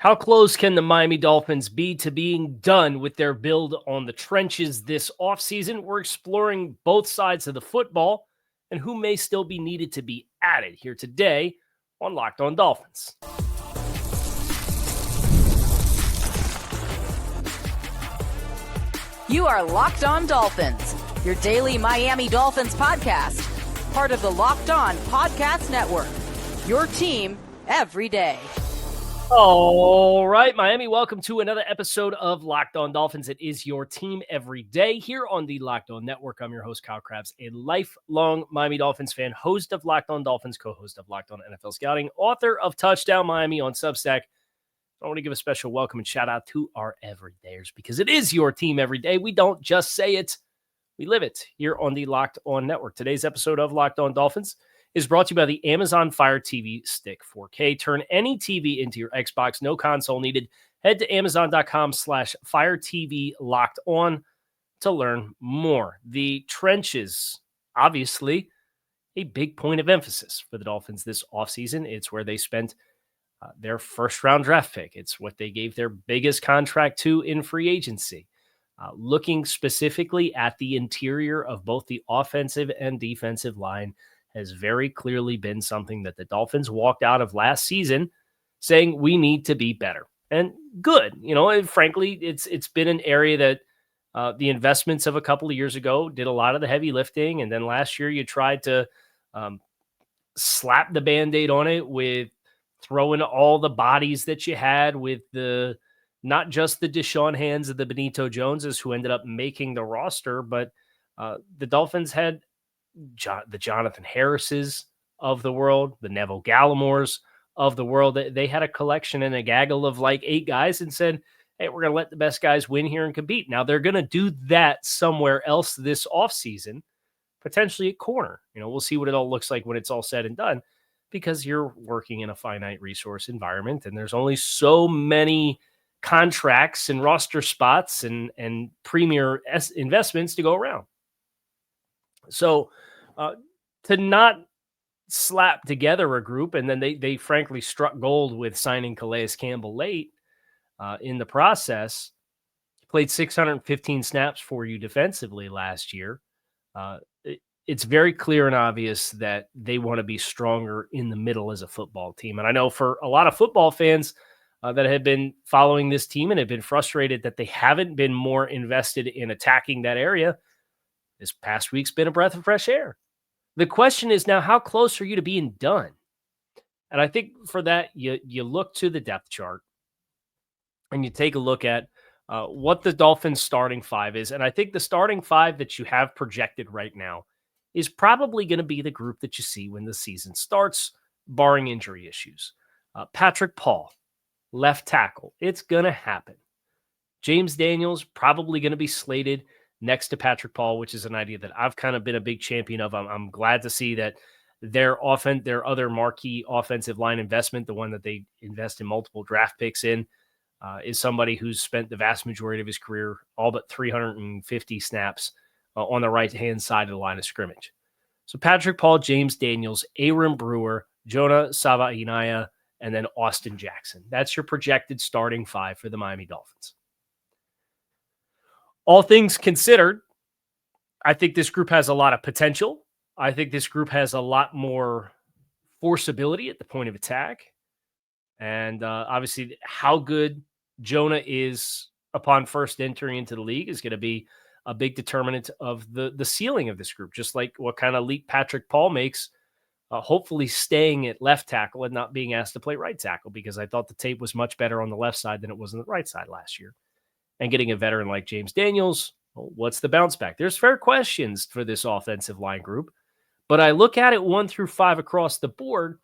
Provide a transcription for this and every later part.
How close can the Miami Dolphins be to being done with their build on the trenches this offseason? We're exploring both sides of the football and who may still be needed to be added here today on Locked On Dolphins. You are Locked On Dolphins, your daily Miami Dolphins podcast, part of the Locked On Podcast Network, your team every day. All right, Miami, welcome to another episode of Locked On Dolphins. It is your team every day here on the Locked On Network. I'm your host, Kyle Krabs, a lifelong Miami Dolphins fan, host of Locked On Dolphins, co-host of Locked On NFL Scouting, author of Touchdown Miami on Substack. I want to give a special welcome and shout out to our everydayers because it is your team every day. We don't just say it, we live it here on the Locked On Network. Today's episode of Locked On Dolphins is brought to you by the Amazon Fire TV Stick 4K. Turn any TV into your Xbox, no console needed. Head to Amazon.com/Fire TV Locked On to learn more. The trenches, obviously, a big point of emphasis for the Dolphins this offseason. It's where they spent their first-round draft pick. It's what they gave their biggest contract to in free agency. Looking specifically at the interior of both the offensive and defensive line has very clearly been something that the Dolphins walked out of last season saying we need to be better. And good. You know, and frankly, it's been an area that the investments of a couple of years ago did a lot of the heavy lifting. And then last year you tried to slap the Band-Aid on it with throwing all the bodies that you had with the not just the Deshaun Hands of the Benito Joneses who ended up making the roster, but the Dolphins had the Jonathan Harrises of the world, the Neville Gallimores of the world. They had a collection and a gaggle of like 8 guys and said, hey, we're going to let the best guys win here and compete. Now they're going to do that somewhere else this offseason, potentially at corner. You know, we'll see what it all looks like when it's all said and done because you're working in a finite resource environment and there's only so many contracts and roster spots and premier investments to go around. So to not slap together a group, and then they frankly struck gold with signing Calais Campbell late in the process. He played 615 snaps for you defensively last year. It's very clear and obvious that they want to be stronger in the middle as a football team. And I know for a lot of football fans that have been following this team and have been frustrated that they haven't been more invested in attacking that area, this past week's been a breath of fresh air. The question is now, how close are you to being done? And I think for that, you look to the depth chart and you take a look at what the Dolphins' starting 5 is. And I think the starting 5 that you have projected right now is probably going to be the group that you see when the season starts, barring injury issues. Patrick Paul, left tackle. It's going to happen. James Daniels, probably going to be slated next to Patrick Paul, which is an idea that I've kind of been a big champion of. I'm glad to see that their other marquee offensive line investment, the one that they invest in multiple draft picks in, is somebody who's spent the vast majority of his career, all but 350 snaps on the right-hand side of the line of scrimmage. So Patrick Paul, James Daniels, Aaron Brewer, Jonah Savainaya, and then Austin Jackson. That's your projected starting 5 for the Miami Dolphins. All things considered, I think this group has a lot of potential. I think this group has a lot more forceability at the point of attack. And obviously, how good Jonah is upon first entering into the league is going to be a big determinant of the ceiling of this group, just like what kind of leap Patrick Paul makes, hopefully staying at left tackle and not being asked to play right tackle, because I thought the tape was much better on the left side than it was on the right side last year. And getting a veteran like James Daniels, well, what's the bounce back? There's fair questions for this offensive line group, but I look at it 1 through 5 across the board,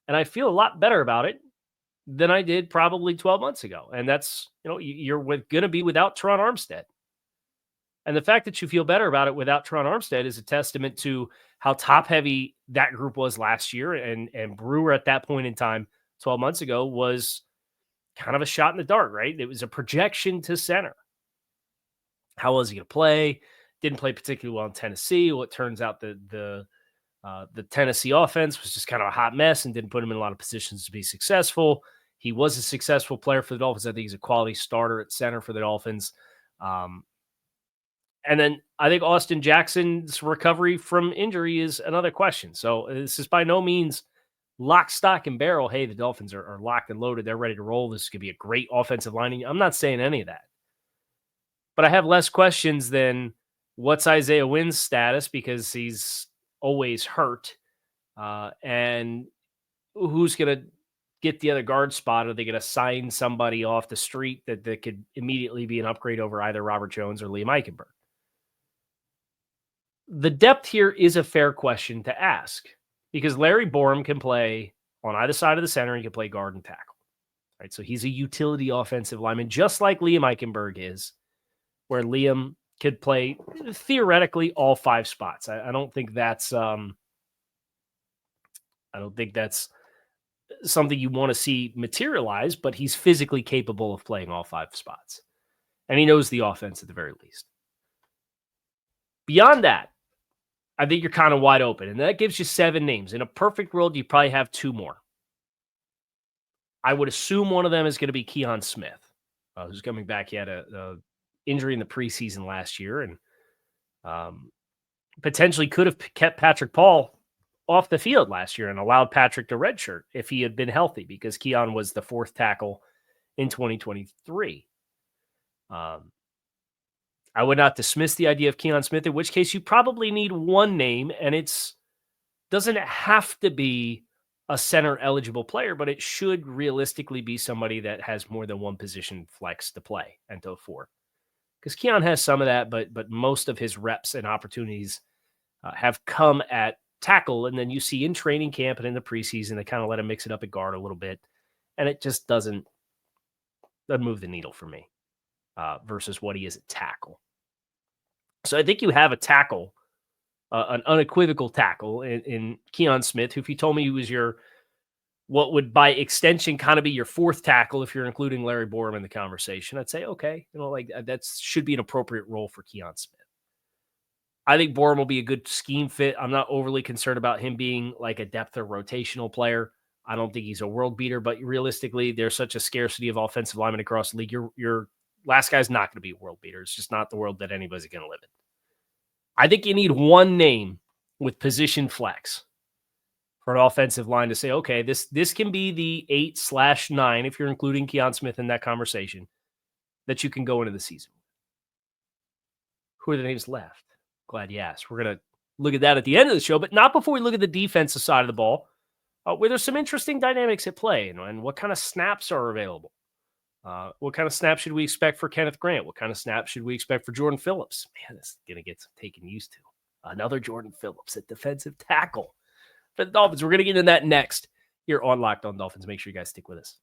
and I feel a lot better about it than I did probably 12 months ago. And that's, you're going to be without Teron Armstead. And the fact that you feel better about it without Teron Armstead is a testament to how top-heavy that group was last year. And Brewer at that point in time, 12 months ago, was kind of a shot in the dark, right? It was a projection to center. How was he going to play? Didn't play particularly well in Tennessee. Well, it turns out the Tennessee offense was just kind of a hot mess and didn't put him in a lot of positions to be successful. He was a successful player for the Dolphins. I think he's a quality starter at center for the Dolphins. And then I think Austin Jackson's recovery from injury is another question. So this is by no means lock, stock, and barrel. Hey, the Dolphins are locked and loaded. They're ready to roll. This could be a great offensive line. I'm not saying any of that. But I have less questions than what's Isaiah Wynn's status because he's always hurt. And who's going to get the other guard spot? Are they going to sign somebody off the street that could immediately be an upgrade over either Robert Jones or Liam Eichenberg? The depth here is a fair question to ask because Larry Borom can play on either side of the center. He can play guard and tackle. Right, so he's a utility offensive lineman, just like Liam Eichenberg is, where Liam could play theoretically all 5 spots. I don't think that's something you want to see materialize, but he's physically capable of playing all 5 spots. And he knows the offense at the very least. Beyond that, I think you're kind of wide open. And that gives you 7 names. In a perfect world, you probably have 2 more. I would assume one of them is going to be Keon Smith, who's coming back. He had a injury in the preseason last year and potentially could have kept Patrick Paul off the field last year and allowed Patrick to redshirt if he had been healthy because Keon was the 4th tackle in 2023. I would not dismiss the idea of Keon Smith, in which case you probably need one name, and it doesn't have to be a center eligible player, but it should realistically be somebody that has more than one position flex to play and to afford. Because Keon has some of that, but most of his reps and opportunities have come at tackle, and then you see in training camp and in the preseason, they kind of let him mix it up at guard a little bit, and it just doesn't move the needle for me versus what he is at tackle. So I think you have a tackle, an unequivocal tackle in Keon Smith, who if you told me he was what would by extension kind of be your 4th tackle if you're including Larry Borom in the conversation, I'd say, okay, that should be an appropriate role for Keon Smith. I think Borom will be a good scheme fit. I'm not overly concerned about him being like a depth or rotational player. I don't think he's a world beater, but realistically, there's such a scarcity of offensive linemen across the league. Your last guy's not going to be a world beater. It's just not the world that anybody's going to live in. I think you need one name with position flex for an offensive line to say, okay, this can be the 8/9 if you're including Keon Smith in that conversation that you can go into the season. Who are the names left? Glad you asked. We're going to look at that at the end of the show, but not before we look at the defensive side of the ball, where there's some interesting dynamics at play and what kind of snaps are available. What kind of snaps should we expect for Kenneth Grant? What kind of snaps should we expect for Jordan Phillips? Man, this is going to get some taken used to. Another Jordan Phillips at defensive tackle for the Dolphins. We're going to get into that next here on Locked On Dolphins. Make sure you guys stick with us.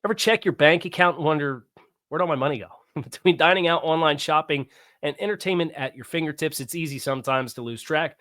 Ever check your bank account and wonder, where'd all my money go? Between dining out, online shopping, and entertainment at your fingertips, it's easy sometimes to lose track.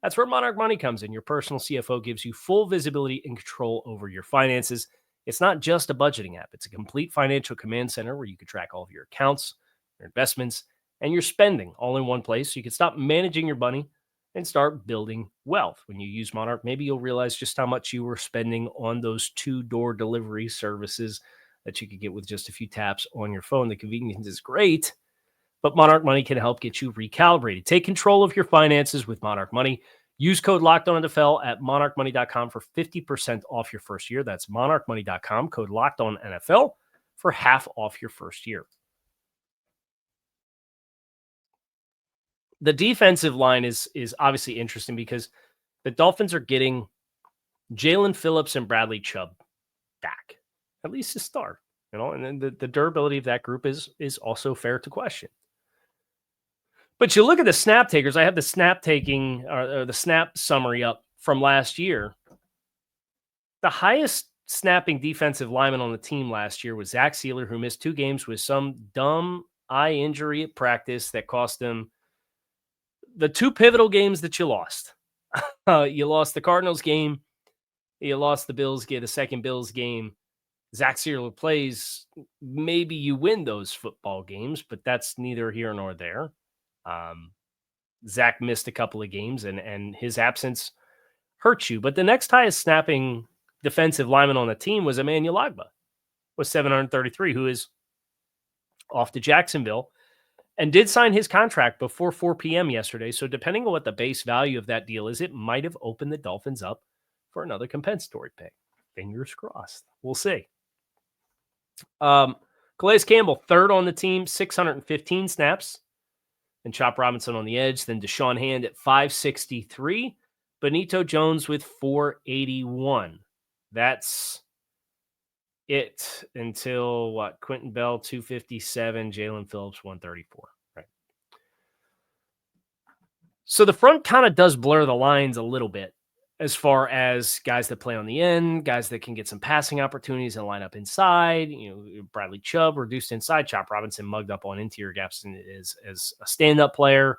That's where Monarch Money comes in. Your personal CFO gives you full visibility and control over your finances. It's not just a budgeting app. It's a complete financial command center where you can track all of your accounts, your investments, and your spending all in one place. So you can stop managing your money and start building wealth. When you use Monarch, maybe you'll realize just how much you were spending on those 2-door delivery services that you could get with just a few taps on your phone. The convenience is great, but Monarch Money can help get you recalibrated. Take control of your finances with Monarch Money. Use code LOCKEDONNFL at monarchmoney.com for 50% off your first year. That's monarchmoney.com, code LOCKEDONNFL for half off your first year. The defensive line is obviously interesting because the Dolphins are getting Jalen Phillips and Bradley Chubb back, at least to start. And then the durability of that group is also fair to question. But you look at the snap takers. I have the snap taking or the snap summary up from last year. The highest snapping defensive lineman on the team last year was Zach Sealer, who missed 2 games with some dumb eye injury at practice that cost him the 2 pivotal games that you lost. You lost the Cardinals game. You lost the Bills game, the second Bills game. Zach Sealer plays. Maybe you win those football games, but that's neither here nor there. Zach missed a couple of games, and his absence hurt you. But the next highest snapping defensive lineman on the team was Emmanuel Ogbah, with 733, who is off to Jacksonville and did sign his contract before 4 p.m. yesterday. So depending on what the base value of that deal is, it might have opened the Dolphins up for another compensatory pick. Fingers crossed. We'll see. Calais Campbell, third on the team, 615 snaps. And Chop Robinson on the edge. Then Deshaun Hand at 563. Benito Jones with 481. That's it until what? Quentin Bell, 257. Jalen Phillips, 134. Right. So the front kind of does blur the lines a little bit as far as guys that play on the end, guys that can get some passing opportunities and line up inside. Bradley Chubb reduced inside, Chop Robinson mugged up on interior gaps as a stand-up player.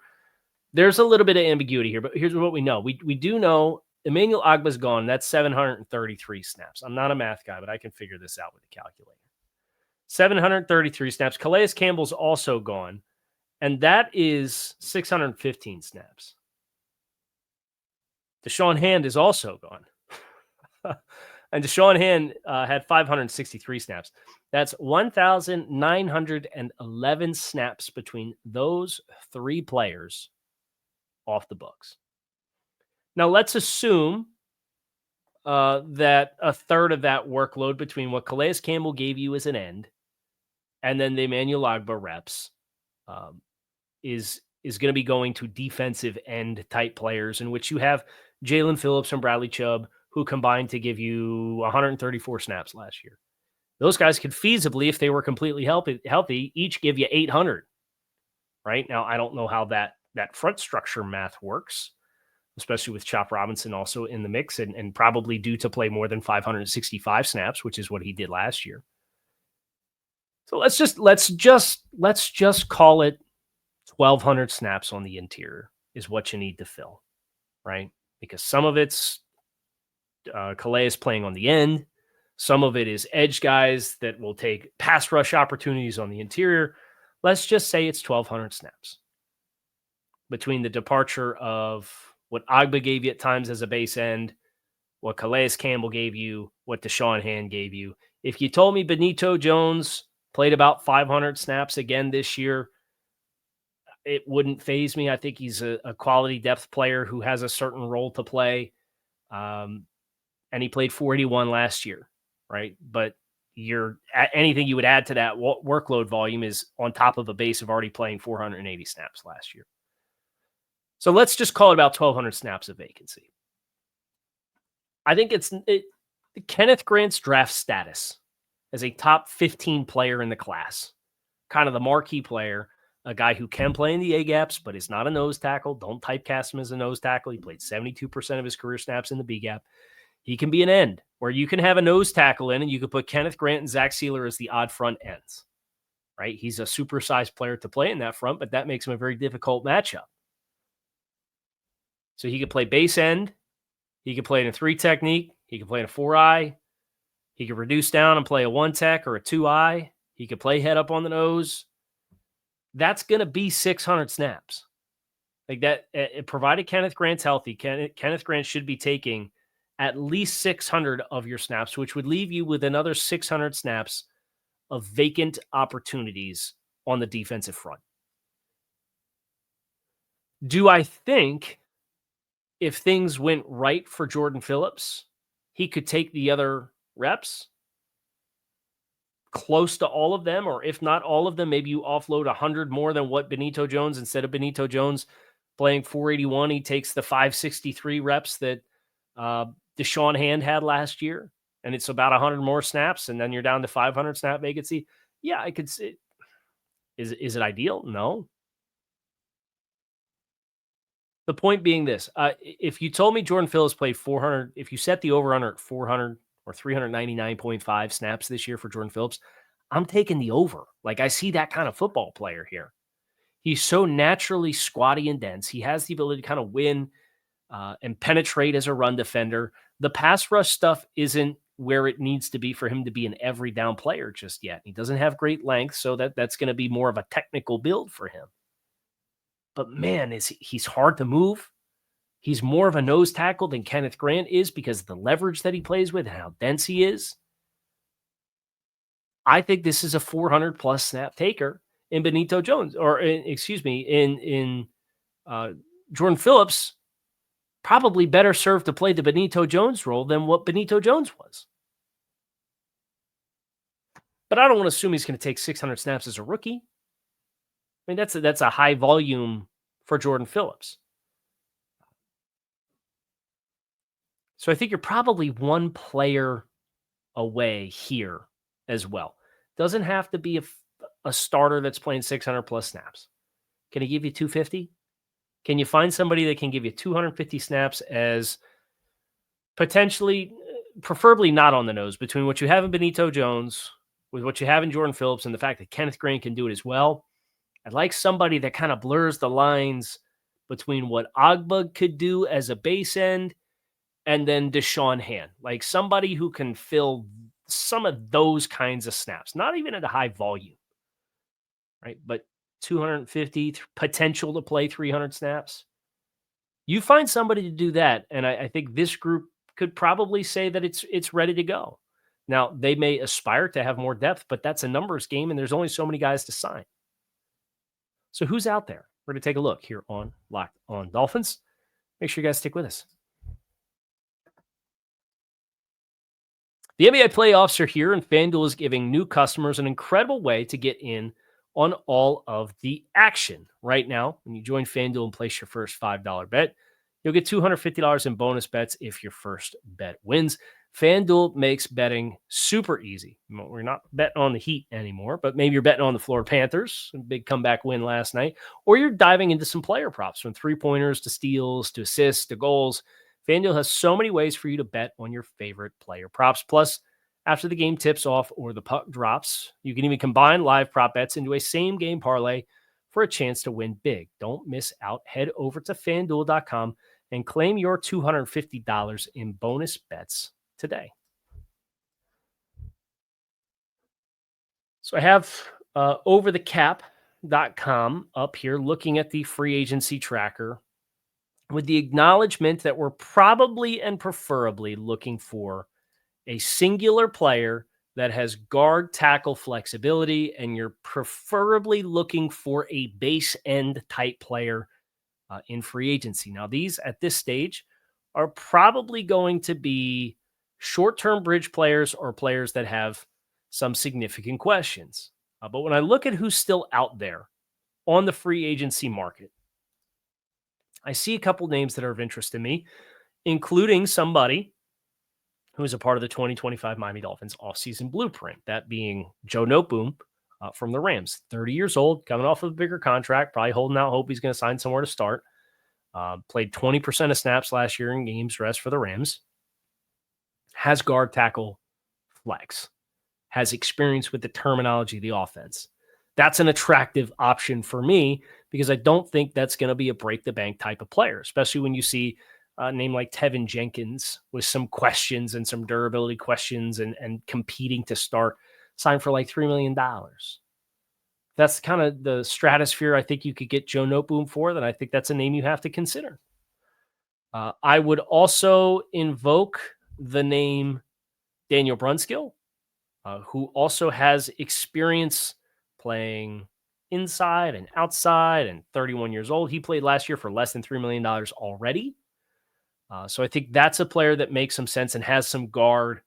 There's a little bit of ambiguity here, but here's what we know. We do know Emmanuel Ogbah's gone. That's 733 snaps. I'm not a math guy, but I can figure this out with the calculator. 733 snaps. Calais Campbell's also gone, and that is 615 snaps. Deshaun Hand is also gone. And Deshaun Hand had 563 snaps. That's 1,911 snaps between those three players off the books. Now, let's assume that a third of that workload between what Calais Campbell gave you as an end and then the Emmanuel Ogbah reps is going to be going to defensive end type players, in which you have Jalen Phillips and Bradley Chubb, who combined to give you 134 snaps last year. Those guys could feasibly, if they were completely healthy, each give you 800. Right now, I don't know how that front structure math works, especially with Chop Robinson also in the mix and probably due to play more than 565 snaps, which is what he did last year. So let's just call it 1,200 snaps on the interior is what you need to fill, right? Because some of it's Calais playing on the end. Some of it is edge guys that will take pass rush opportunities on the interior. Let's just say it's 1,200 snaps between the departure of what Ogbah gave you at times as a base end, what Calais Campbell gave you, what Deshaun Hand gave you. If you told me Benito Jones played about 500 snaps again this year, it wouldn't faze me. I think he's a quality depth player who has a certain role to play. And he played 481 last year, right? But anything you would add to that workload volume is on top of a base of already playing 480 snaps last year. So let's just call it about 1,200 snaps of vacancy. I think it's Kenneth Grant's draft status as a top 15 player in the class, kind of the marquee player, a guy who can play in the A-gaps, but is not a nose tackle. Don't typecast him as a nose tackle. He played 72% of his career snaps in the B-gap. He can be an end where you can have a nose tackle in and you can put Kenneth Grant and Zach Sealer as the odd front ends, right? He's a supersized player to play in that front, but that makes him a very difficult matchup. So he could play base end. He could play in a 3 technique. He could play in a 4-eye. He could reduce down and play a 1 tech or a 2-eye. He could play head up on the nose. That's going to be 600 snaps. Like that, provided Kenneth Grant's healthy, Kenneth Grant should be taking at least 600 of your snaps, which would leave you with another 600 snaps of vacant opportunities on the defensive front. Do I think if things went right for Jordan Phillips, he could take the other reps? Close to all of them, or if not all of them, maybe you offload 100 more than what Benito Jones, instead of Benito Jones playing 481, he takes the 563 reps that Deshaun Hand had last year, and it's about 100 more snaps, and then you're down to 500 snap vacancy. Yeah, I could see. Is it ideal? No. The point being this, if you told me Jordan Phillips played 400, if you set the over-under at 400 or 399.5 snaps this year for Jordan Phillips, I'm taking the over. Like, I see that kind of football player here. He's so naturally squatty and dense. He has the ability to kind of win and penetrate as a run defender. The pass rush stuff isn't where it needs to be for him to be an every down player just yet. He doesn't have great length, so that's going to be more of a technical build for him. But man, he's hard to move. He's more of a nose tackle than Kenneth Grant is because of the leverage that he plays with and how dense he is. I think this is a 400 plus snap taker in Benito Jones, or in Jordan Phillips, probably better served to play the Benito Jones role than what Benito Jones was. But I don't want to assume he's going to take 600 snaps as a rookie. I mean, that's a high volume for Jordan Phillips. So I think you're probably one player away here as well. Doesn't have to be a starter that's playing 600 plus snaps. Can he give you 250? Can you find somebody that can give you 250 snaps as potentially, preferably not on the nose, between what you have in Benito Jones, with what you have in Jordan Phillips, and the fact that Kenneth Grant can do it as well? I'd like somebody that kind of blurs the lines between what Ogbah could do as a base end and then Deshaun Hand, like somebody who can fill some of those kinds of snaps, not even at a high volume, right? But 250 potential to play 300 snaps. You find somebody to do that, and I think this group could probably say that it's ready to go. Now, they may aspire to have more depth, but that's a numbers game, and there's only so many guys to sign. So who's out there? We're going to take a look here on Locked On Dolphins. Make sure you guys stick with us. The NBA playoffs are here, and FanDuel is giving new customers an incredible way to get in on all of the action. Right now, when you join FanDuel and place your first $5 bet, you'll get $250 in bonus bets if your first bet wins. FanDuel makes betting super easy. We're not betting on the Heat anymore, but maybe you're betting on the Florida Panthers, a big comeback win last night, or you're diving into some player props, from three-pointers to steals to assists to goals. FanDuel has so many ways for you to bet on your favorite player props. Plus, after the game tips off or the puck drops, you can even combine live prop bets into a same-game parlay for a chance to win big. Don't miss out. Head over to FanDuel.com and claim your $250 in bonus bets today. So I have overthecap.com up here looking at the free agency tracker with the acknowledgement that we're probably and preferably looking for a singular player that has guard tackle flexibility, and you're preferably looking for a base end type player in free agency. Now, these at this stage are probably going to be short-term bridge players or players that have some significant questions. But when I look at who's still out there on the free agency market, I see a couple names that are of interest to me, including somebody who is a part of the 2025 Miami Dolphins offseason blueprint, that being Joe Noteboom from the Rams. 30 years old, coming off of a bigger contract, probably holding out hope he's going to sign somewhere to start. Played 20% of snaps last year in games rest for the Rams. Has guard tackle flex. Has experience with the terminology of the offense. That's an attractive option for me because I don't think that's going to be a break the bank type of player, especially when you see a name like Tevin Jenkins with some questions and some durability questions and competing to start, signed for like $3 million. That's kind of the stratosphere I think you could get Joe Noteboom for. Then I think that's a name you have to consider. I would also invoke the name Daniel Brunskill, who also has experience playing inside and outside, and 31 years old. He played last year for less than $3 million already. So I think that's a player that makes some sense and has some guard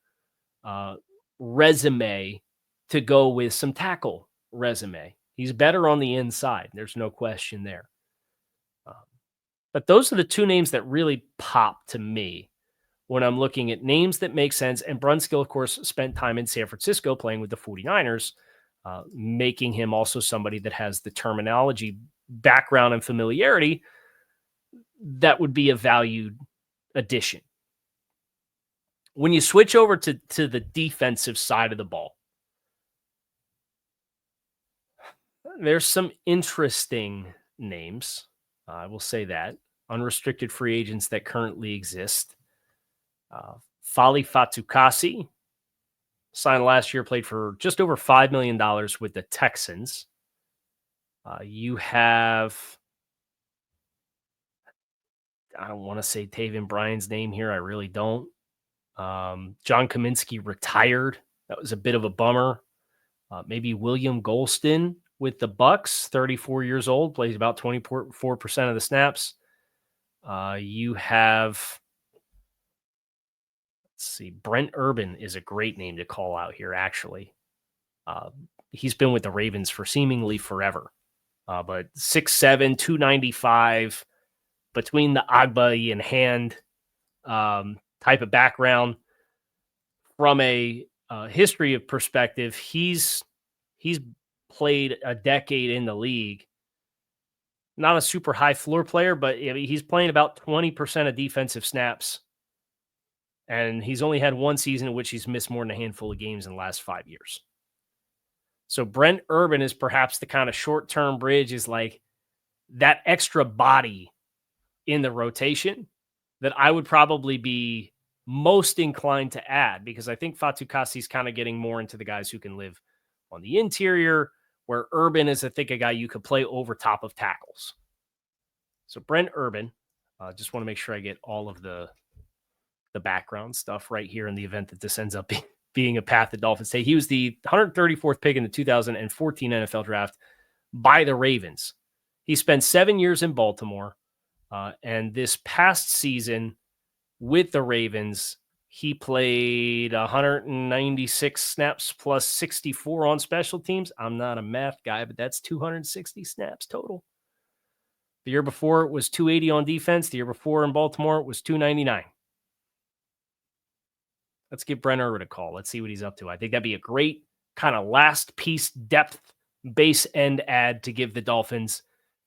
resume to go with some tackle resume. He's better on the inside. There's no question there. But those are the two names that really pop to me when I'm looking at names that make sense. And Brunskill, of course, spent time in San Francisco playing with the 49ers, making him also somebody that has the terminology background and familiarity that would be a valued addition. When you switch over to the defensive side of the ball, there's some interesting names. I will say that. Unrestricted free agents that currently exist. Fali Fatukasi signed last year, played for just over $5 million with the Texans. You have I don't want to say Taven Bryan's name here. I really don't. John Kaminsky retired. That was a bit of a bummer. Maybe William Golston with the Bucks, 34 years old, plays about 24% of the snaps. You have, let's see, Brent Urban is a great name to call out here, actually. He's been with the Ravens for seemingly forever. But 6'7", 295, between the Ogbah and hand type of background. From a history of perspective, he's played a decade in the league. Not a super high floor player, but he's playing about 20% of defensive snaps. And he's only had one season in which he's missed more than a handful of games in the last 5 years. So Brent Urban is perhaps the kind of short-term bridge, is like that extra body in the rotation that I would probably be most inclined to add, because I think Fatukasi is kind of getting more into the guys who can live on the interior, where Urban is, I think, a guy you could play over top of tackles. So Brent Urban, just want to make sure I get all of the background stuff right here in the event that this ends up being a path the Dolphins take. He was the 134th pick in the 2014 NFL draft by the Ravens. He spent 7 years in Baltimore, and this past season with the Ravens, he played 196 snaps plus 64 on special teams. I'm not a math guy, but that's 260 snaps total. The year before, it was 280 on defense. The year before in Baltimore, it was 299. Let's give Brent Urban a call. Let's see what he's up to. I think that'd be a great kind of last piece depth base end add to give the Dolphins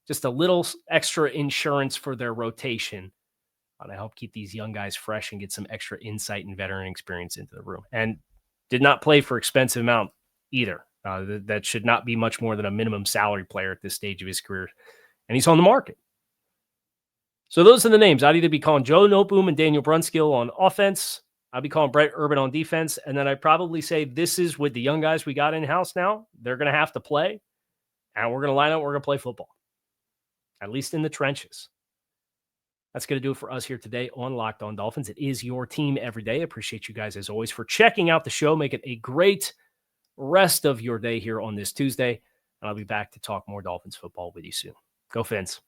just a little extra insurance for their rotation to help keep these young guys fresh and get some extra insight and veteran experience into the room. And did not play for expensive amount either. That should not be much more than a minimum salary player at this stage of his career. And he's on the market. So those are the names. I'd either be calling Joe Noteboom and Daniel Brunskill on offense. I'd be calling Brent Urban on defense. And then I'd probably say this is with the young guys we got in-house now. They're going to have to play. And we're going to line up. We're going to play football. At least in the trenches. That's going to do it for us here today on Locked On Dolphins. It is your team every day. I appreciate you guys, as always, for checking out the show. Make it a great rest of your day here on this Tuesday. And I'll be back to talk more Dolphins football with you soon. Go Fins.